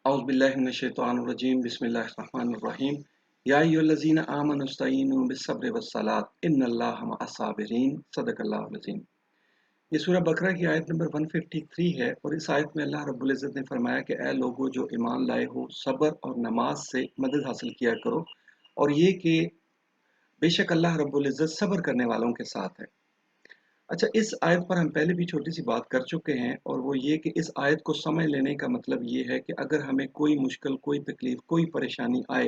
औज़ु बिल्लाहि मिनश्शैतानिर्रजीम बिस्मिल्लाहिर्रहमानिर्रहीम या अय्युहल्लज़ीना आमनु इस्तईनु बिस्सब्रि वस्सलात इन्नल्लाहा मअस-साबिरीन सदक़ल्लाहुल अज़ीम। ये सूरह बकरा की आयत नंबर 153 है और इस आयत में अल्लाह रब्बुल इज़्ज़त ने फरमाया कि ऐ लोगो जो ईमान लाए हो, सब्र और नमाज से मदद हासिल किया करो और ये कि बेशक अल्लाह रब्बुल इज़्ज़त सब्र करने वालों के साथ है। अच्छा, इस आयत पर हम पहले भी छोटी सी बात कर चुके हैं और वो ये कि इस आयत को समझ लेने का मतलब ये है कि अगर हमें कोई मुश्किल, कोई तकलीफ, कोई परेशानी आए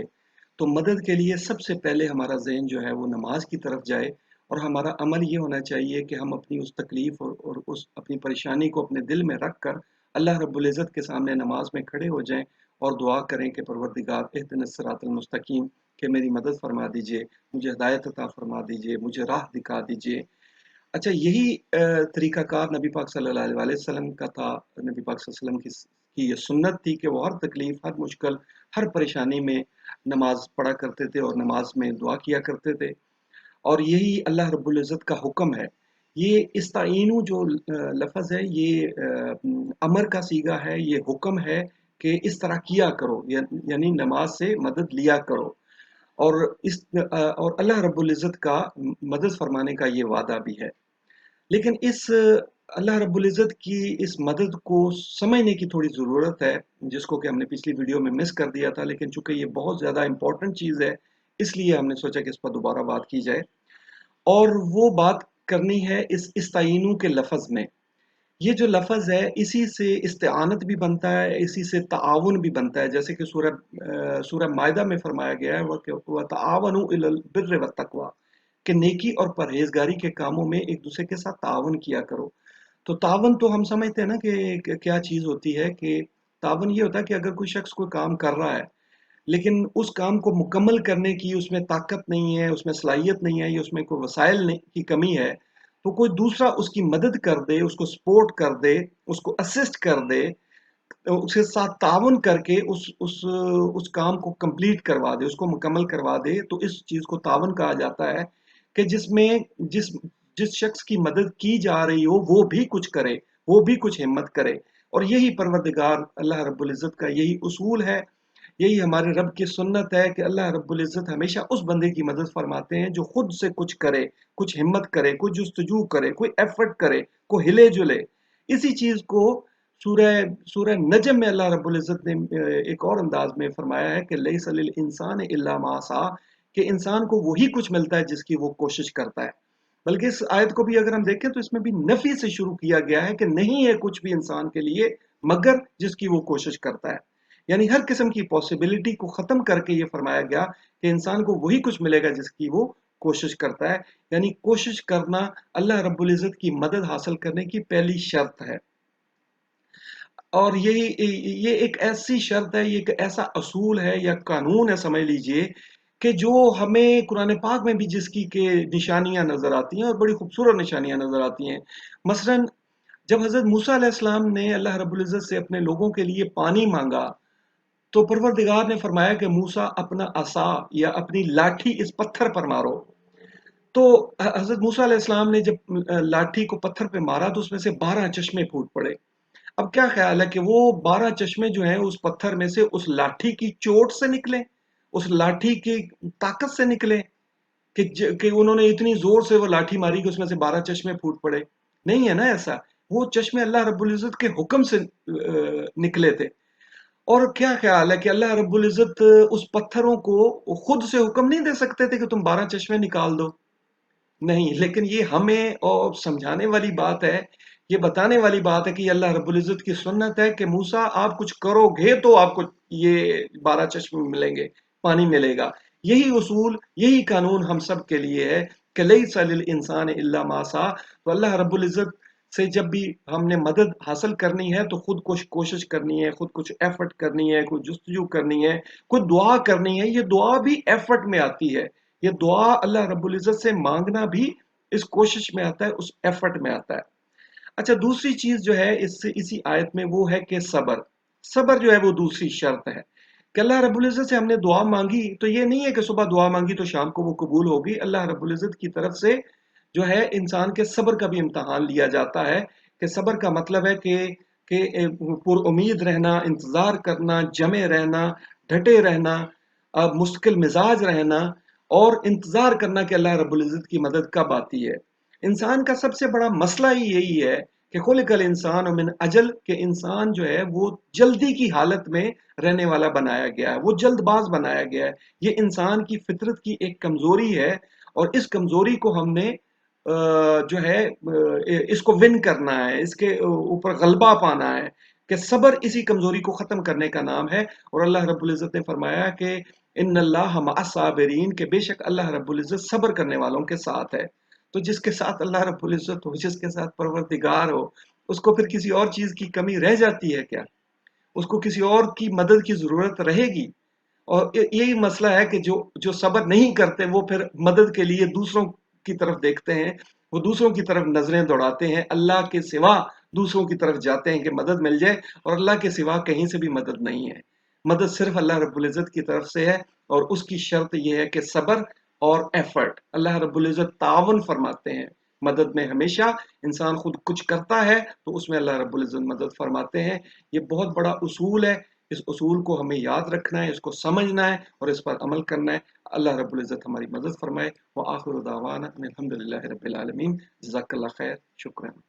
तो मदद के लिए सबसे पहले हमारा ज़हन जो है वो नमाज की तरफ जाए और हमारा अमल ये होना चाहिए कि हम अपनी उस तकलीफ और उस अपनी परेशानी को अपने दिल में रख कर अल्लाह रब्बुल इज़्ज़त के सामने नमाज में खड़े हो जाएं और दुआ करें कि परवरदिगार इहदिनस सिरातल मुस्तकीम, कि मेरी मदद फरमा दीजिए, मुझे हिदायत अता फरमा दीजिए, मुझे राह दिखा दीजिए। अच्छा, यही तरीक़ाकार नबी पाक सल्लल्लाहु अलैहि वसल्लम का था। नबी पाक सल्लल्लाहु अलैहि वसल्लम की ये सुन्नत थी कि वो हर तकलीफ़, हर मुश्किल, हर परेशानी में नमाज़ पढ़ा करते थे और नमाज में दुआ किया करते थे और यही अल्लाह रब्बुल इज़्ज़त का हुक्म है। ये इस्ताईनु जो लफ़्ज़ है ये अमर का सीगा है, ये हुक्म है कि इस तरह किया करो, यानी नमाज से मदद लिया करो और और अल्लाह रब्बुल इज़्ज़त का मदद फरमाने का ये वादा भी है। लेकिन इस अल्लाह रब्बुल इज़्ज़त की इस मदद को समझने की थोड़ी ज़रूरत है, जिसको कि हमने पिछली वीडियो में मिस कर दिया था, लेकिन चूँकि ये बहुत ज़्यादा इम्पोर्टेंट चीज़ है, इसलिए हमने सोचा कि इस पर दोबारा बात की जाए और वो बात करनी है इस इस्ताईनु के लफ़्ज़ में। ये जो लफ़्ज़ है, इसी से इस्तिआनत भी बनता है, इसी से ताआवुन भी बनता है, जैसे कि सूरह माइदा में फरमाया गया है व ताआवनु इलल बिर्रि वत्तक़वा, कि नेकी और परहेज़गारी के कामों में एक दूसरे के साथ ताउन किया करो। तो ताउन तो हम समझते हैं ना कि क्या चीज़ होती है, कि ताउन ये होता है कि अगर कोई शख्स कोई काम कर रहा है, लेकिन उस काम को मुकम्मल करने की उसमें ताकत नहीं है, उसमें सलाहियत नहीं है या उसमें कोई वसाइल नहीं की कमी है, तो कोई दूसरा उसकी मदद कर दे, उसको सपोर्ट कर दे, उसको असिस्ट कर दे, तो उसके साथ ताउन करके उस काम को कंप्लीट करवा दे, उसको मुकम्मल करवा दे, तो इस चीज़ को ताउन कहा जाता है कि जिसमें जिस जिस शख्स की मदद की जा रही हो वो भी कुछ करे, वो भी कुछ हिम्मत करे और यही परवरदिगार अल्लाह रब्बुल इज़्ज़त का यही उसूल है, यही हमारे रब की सुन्नत है कि अल्लाह रब्बुल इज़्ज़त हमेशा उस बंदे की मदद फरमाते हैं जो खुद से कुछ करे, कुछ हिम्मत करे, कोई जुस्तजू करे, कोई एफर्ट करे, कोई हिले-जुले। इसी चीज़ को सूरह सूरह नजम में अल्लाह रब्बुल इज़्ज़त ने एक और अंदाज में फरमाया है कि लैसा लिल इंसान इल्ला मा सा, कि इंसान को वही कुछ मिलता है जिसकी वो कोशिश करता है। बल्कि इस आयत को भी अगर हम देखें तो इसमें भी नफ़ी से शुरू किया गया है कि नहीं है कुछ भी इंसान के लिए मगर जिसकी वो कोशिश करता है। यानी हर किस्म की पॉसिबिलिटी को ख़त्म करके ये फरमाया गया कि इंसान को वही कुछ मिलेगा जिसकी वो कोशिश करता है। यानी कोशिश करना अल्लाह रब्बुल इज़्ज़त की मदद हासिल करने की पहली शर्त है। और ये एक ऐसी शर्त है, ये एक ऐसा असूल है या कानून है समझ लीजिए, कि जो हमें कुरान पाक में भी जिसकी के निशानियाँ नज़र आती हैं और बड़ी खूबसूरत निशानियाँ नज़र आती हैं। मसलन जब हज़रत मूसा अलैहिस्सलाम ने अल्लाह रब्बुल इज़्ज़त से अपने लोगों के लिए पानी माँगा, तो परवरदिगार ने फरमाया कि मूसा अपना असा या अपनी लाठी इस पत्थर पर मारो। तो हज़रत मूसा अलैहिस्सलाम ने जब लाठी को पत्थर पे मारा तो उसमें से 12 चश्मे फूट पड़े। अब क्या ख्याल है कि वो 12 चश्मे जो हैं उस पत्थर में से उस लाठी की चोट से निकले, उस लाठी की ताकत से निकले, कि उन्होंने इतनी जोर से वो लाठी मारी कि उसमें से 12 चश्मे फूट पड़े? नहीं है ना ऐसा। वो चश्मे अल्लाह रब्बुल इज़्ज़त के हुक्म से निकले थे। और क्या ख्याल है कि अल्लाह रब्बुल इज़्ज़त उस पत्थरों को खुद से हुक्म नहीं दे सकते थे कि तुम 12 चश्मे निकाल दो? नहीं, लेकिन ये हमें और समझाने वाली बात है, ये बताने वाली बात है कि अल्लाह रब्बुल इज़्ज़त की सुन्नत है कि मूसा आप कुछ करोगे तो आपको ये 12 चश्मे मिलेंगे, पानी मिलेगा। यही उसूल, यही कानून हम सब के लिए है कि लैसा लिल इंसान इल्ला मा सा। तो अल्लाह रब्बुल इज़्ज़त से जब भी हमने मदद हासिल करनी है तो खुद कुछ कोशिश करनी है, खुद कुछ एफर्ट करनी है, कुछ जुस्तजू करनी है, कुछ दुआ करनी है। ये दुआ भी एफर्ट में आती है। ये दुआ अल्लाह रब्बुल इज़्ज़त से मांगना भी इस कोशिश में आता है, उस एफर्ट में आता है। अच्छा, दूसरी चीज़ जो है इसी आयत में वो है कि सब्र। सब्र जो है वो दूसरी शर्त है कि अल्लाह रब्बुल इज़्ज़त से हमने दुआ मांगी तो ये नहीं है कि सुबह दुआ मांगी तो शाम को वो कबूल होगी। अल्लाह रब्बुल इज़्ज़त की तरफ से जो है इंसान के सब्र का भी इम्तिहान लिया जाता है, कि सब्र का मतलब है कि کہ पुरुम्मीद रहना, इंतज़ार करना, जमे रहना, डटे रहना, मुस्तकिल मिजाज रहना और इंतज़ार करना कि अल्लाह रब्बुल इज़्ज़त की मदद कब आती है। इंसान का सबसे बड़ा मसला ही यही है कि खुलिकल इंसान मिन अजल, के इंसान जो है वो जल्दी की हालत में रहने वाला बनाया गया है, वो जल्दबाज बनाया गया है। ये इंसान की फितरत की एक कमज़ोरी है और इस कमज़ोरी को हमने जो है इसको विन करना है, इसके ऊपर गलबा पाना है कि सब्र इसी कमजोरी को खत्म करने का नाम है। और अल्लाह रब्बुल इज़्ज़त ने फरमाया कि इन्नल्लाह मअस साबिरीन, के बेशक अल्लाह रब्बुल इज़्ज़त सब्र करने वालों के साथ है। तो जिसके साथ अल्लाह रब्बुल इज़्ज़त हो, जिसके साथ परवरदिगार हो, उसको फिर किसी और चीज की कमी रह जाती है क्या? उसको किसी और की मदद की जरूरत रहेगी? और यही मसला है कि जो जो सब्र नहीं करते वो फिर मदद के लिए दूसरों की तरफ देखते हैं, वो दूसरों की तरफ नजरें दौड़ाते हैं, अल्लाह के सिवा दूसरों की तरफ जाते हैं कि मदद मिल जाए, और अल्लाह के सिवा कहीं से भी मदद नहीं है। मदद सिर्फ अल्लाह रब्बुल इज़्ज़त की तरफ से है और उसकी शर्त यह है कि सब्र और एफर्ट। अल्लाह रब्बुल इज़्ज़त तावन फरमाते हैं मदद में, हमेशा इंसान खुद कुछ करता है तो उसमें अल्लाह रब्बुल इज़्ज़त मदद फरमाते हैं। ये बहुत बड़ा उसूल है, इस उसूल को हमें याद रखना है, इसको समझना है और इस पर अमल करना है। अल्लाह रब्बुल इज़्ज़त हमारी मदद फरमाए। व आखिरु दावाना अनिल हम्दुलिल्लाहि रब्बिल आलमीन। जज़ाकल्लाह खैर, शुक्रान।